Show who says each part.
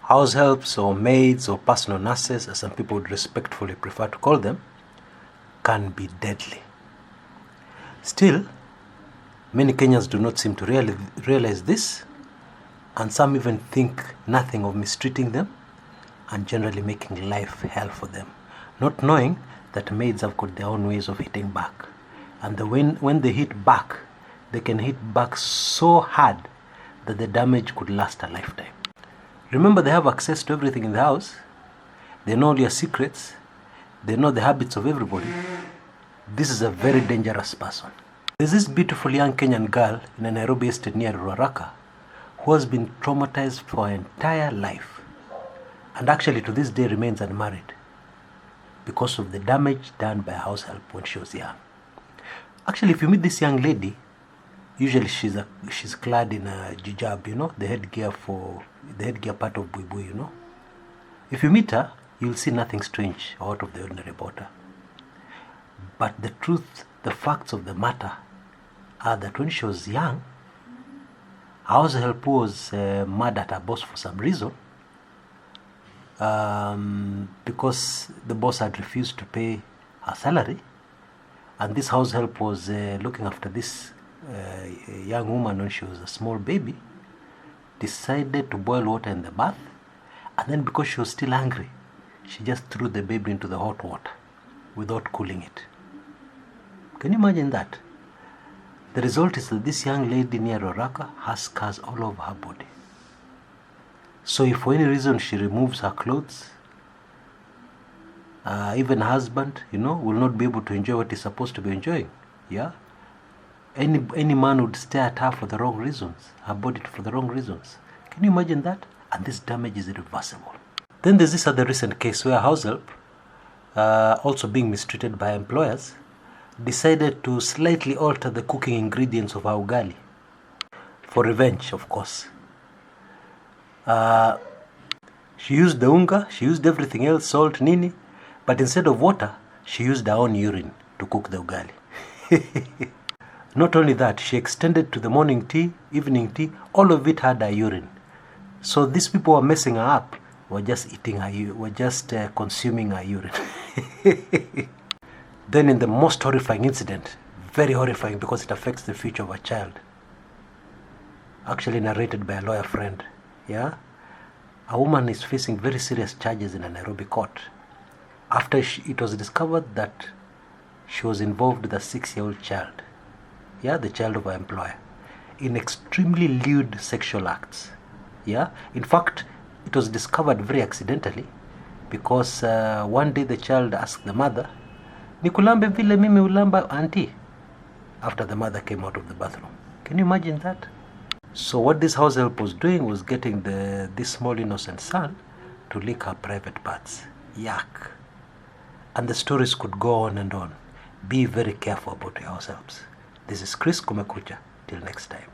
Speaker 1: House helps or maids or personal nurses, as some people would respectfully prefer to call them, can be deadly. Still, many Kenyans do not seem to realize this, and some even think nothing of mistreating them and generally making life hell for them, not knowing that maids have got their own ways of hitting back. And when they hit back, they can hit back so hard that the damage could last a lifetime. Remember, they have access to everything in the house. They know all your secrets. They know the habits of everybody. This is a very dangerous person. There's this beautiful young Kenyan girl in a Nairobi estate near Ruaraka who has been traumatized for her entire life, and actually to this day remains unmarried because of the damage done by a house help when she was young. Actually, if you meet this young lady, usually she's clad in a hijab, the headgear part of buibui, If you meet her, you'll see nothing strange or out of the ordinary about her. But the facts of the matter are that when she was young, house help was mad at her boss for some reason, because the boss had refused to pay her salary, and this house help was looking after this young woman when she was a small baby, decided to boil water in the bath, and then because she was still angry, she just threw the baby into the hot water without cooling it. Can you imagine that? The result is that this young lady near Ruaraka has scars all over her body. So if for any reason she removes her clothes, even her husband, will not be able to enjoy what he's supposed to be enjoying. Yeah? Any man would stare at her for the wrong reasons, her body for the wrong reasons. Can you imagine that? And this damage is irreversible. Then there's this other recent case where a house help, also being mistreated by employers, decided to slightly alter the cooking ingredients of her ugali. For revenge, of course. She used the unga, she used everything else, salt, nini, but instead of water, she used her own urine to cook the ugali. Not only that, she extended to the morning tea, evening tea, all of it had her urine. So these people were messing her up, were just consuming her urine. Then in the most horrifying incident, very horrifying because it affects the future of a child, actually narrated by a lawyer friend, a woman is facing very serious charges in a Nairobi court after it was discovered that she was involved with a 6-year-old child, the child of her employer, in extremely lewd sexual acts. In fact, it was discovered very accidentally because one day the child asked the mother, "Nikulambe vile mimi ulamba auntie," after the mother came out of the bathroom. Can you imagine that? So what this house help was doing was getting this small innocent son to lick her private parts. Yuck. And the stories could go on and on. Be very careful about your house helps. This is Chris Kumekucha. Till next time.